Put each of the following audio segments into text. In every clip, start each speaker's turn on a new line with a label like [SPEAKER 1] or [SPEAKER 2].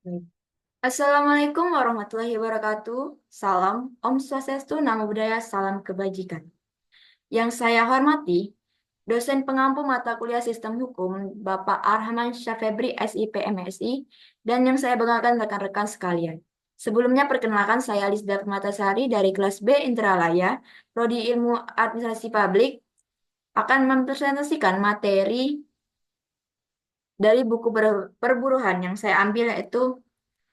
[SPEAKER 1] Baik. Assalamualaikum warahmatullahi wabarakatuh. Salam, Om Swastiastu, Namo Buddhaya, salam kebajikan. Yang saya hormati, dosen pengampu mata kuliah Sistem Hukum, Bapak Arhaman Syafebri, SIP MSI, dan yang saya banggakan rekan-rekan sekalian. Sebelumnya perkenalkan saya Lisda Permatasari dari kelas B Intralaya, Prodi Ilmu Administrasi Publik, akan mempresentasikan materi dari buku perburuhan yang saya ambil yaitu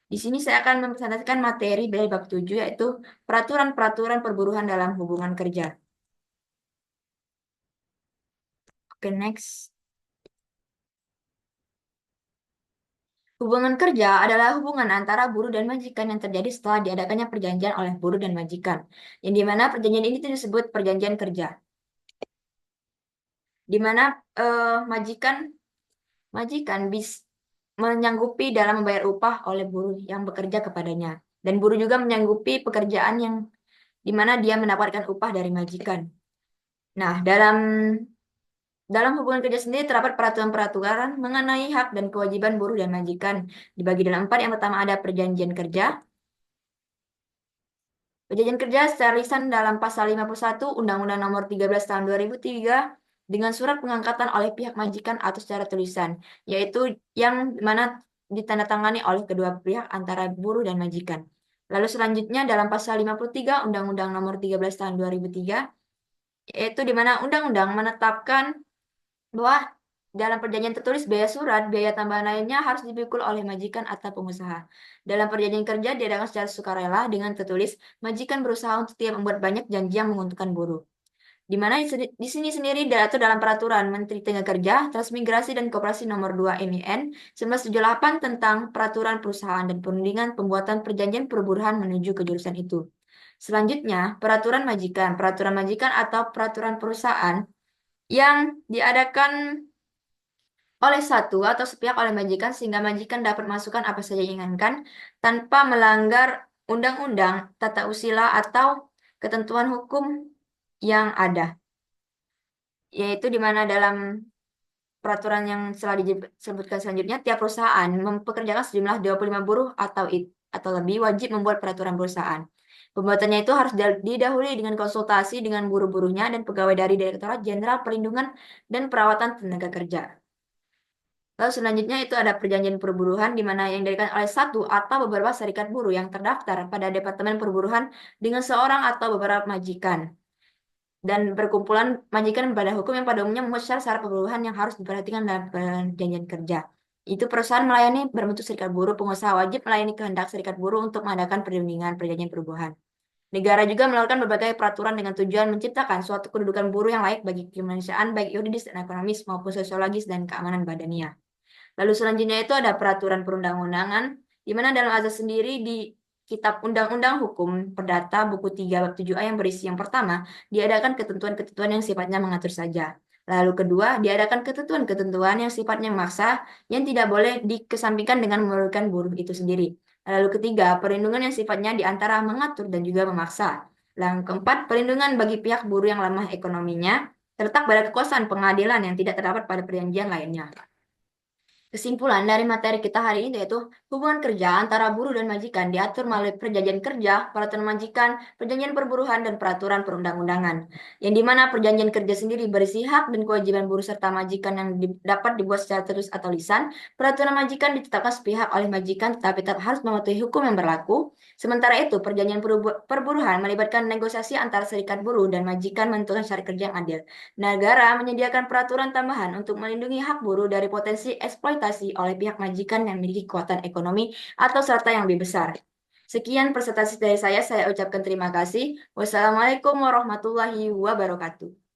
[SPEAKER 1] di sini saya akan mempresentasikan materi dari bab 7 yaitu peraturan-peraturan perburuhan dalam hubungan kerja. Oke, next. Hubungan kerja adalah hubungan antara buruh dan majikan yang terjadi setelah diadakannya perjanjian oleh buruh dan majikan. Yang dimana perjanjian ini disebut perjanjian kerja. Di mana majikan majikan bis menyanggupi dalam membayar upah oleh buruh yang bekerja kepadanya. Dan buruh juga menyanggupi pekerjaan yang di mana dia mendapatkan upah dari majikan. Nah, dalam hubungan kerja sendiri terdapat peraturan-peraturan mengenai hak dan kewajiban buruh dan majikan. Dibagi dalam empat. Yang pertama ada perjanjian kerja. Perjanjian kerja secara lisan dalam pasal 51 Undang-Undang Nomor 13 Tahun 2003 dengan surat pengangkatan oleh pihak majikan atau secara tulisan, yaitu yang mana ditandatangani oleh kedua pihak antara buruh dan majikan. Lalu selanjutnya dalam pasal 53 Undang-Undang Nomor 13 Tahun 2003, yaitu di mana undang-undang menetapkan bahwa dalam perjanjian tertulis biaya surat, biaya tambahan lainnya harus dipikul oleh majikan atau pengusaha. Dalam perjanjian kerja diadakan secara sukarela dengan tertulis, majikan berusaha untuk tidak membuat banyak janji yang menguntungkan buruh. Di mana di sini sendiri diatur dalam peraturan Menteri Tenaga Kerja, Transmigrasi dan Koperasi Nomor 2 MIN 1978 tentang peraturan perusahaan dan perundingan pembuatan perjanjian perburuhan menuju ke jurusan itu. Selanjutnya, peraturan majikan. Peraturan majikan atau peraturan perusahaan yang diadakan oleh satu atau sepihak oleh majikan sehingga majikan dapat masukkan apa saja yang diinginkan tanpa melanggar undang-undang, tata usia atau ketentuan hukum yang ada. Yaitu di mana dalam peraturan yang telah disebutkan selanjutnya, tiap perusahaan mempekerjakan sejumlah 25 buruh atau lebih wajib membuat peraturan perusahaan. Pembuatannya itu harus didahului dengan konsultasi dengan buruh-buruhnya dan pegawai dari Direktorat Jenderal Perlindungan dan Perawatan Tenaga Kerja. Lalu selanjutnya itu ada perjanjian perburuhan di mana yang diberikan oleh satu atau beberapa serikat buruh yang terdaftar pada Departemen Perburuhan dengan seorang atau beberapa majikan dan perkumpulan majikan pada hukum yang pada umumnya memuat syarat perburuhan yang harus diperhatikan dalam perjanjian kerja. Itu perusahaan melayani berbentuk serikat buruh, pengusaha wajib melayani kehendak serikat buruh untuk mengadakan perundingan perjanjian perburuhan. Negara juga melakukan berbagai peraturan dengan tujuan menciptakan suatu kedudukan buruh yang layak bagi kemanusiaan baik yuridis dan ekonomis maupun sosiologis dan keamanan badania. Lalu selanjutnya itu ada peraturan perundang-undangan, di mana dalam azas sendiri di Kitab Undang-Undang Hukum Perdata buku 3 bab 7A yang berisi yang pertama, diadakan ketentuan-ketentuan yang sifatnya mengatur saja. Lalu kedua, diadakan ketentuan-ketentuan yang sifatnya memaksa yang tidak boleh dikesampingkan dengan merugikan buruh itu sendiri. Lalu ketiga, perlindungan yang sifatnya di antara mengatur dan juga memaksa. Lalu keempat, perlindungan bagi pihak buruh yang lemah ekonominya terletak pada kekuasaan pengadilan yang tidak terdapat pada perjanjian lainnya. Kesimpulan dari materi kita hari ini yaitu hubungan kerja antara buruh dan majikan diatur melalui perjanjian kerja, peraturan majikan, perjanjian perburuhan, dan peraturan perundang-undangan. Yang di mana perjanjian kerja sendiri berisi hak dan kewajiban buruh serta majikan yang dapat dibuat secara tertulis atau lisan. Peraturan majikan ditetapkan sepihak oleh majikan tetapi tetap harus mematuhi hukum yang berlaku. Sementara itu, perjanjian perburuhan melibatkan negosiasi antara serikat buruh dan majikan menentukan syarat kerja yang adil. Negara menyediakan peraturan tambahan untuk melindungi hak buruh dari potensi eksploitasi oleh pihak majikan yang memiliki kekuatan ekonomi atau serta yang lebih besar. Sekian presentasi dari saya ucapkan terima kasih. Wassalamualaikum warahmatullahi wabarakatuh.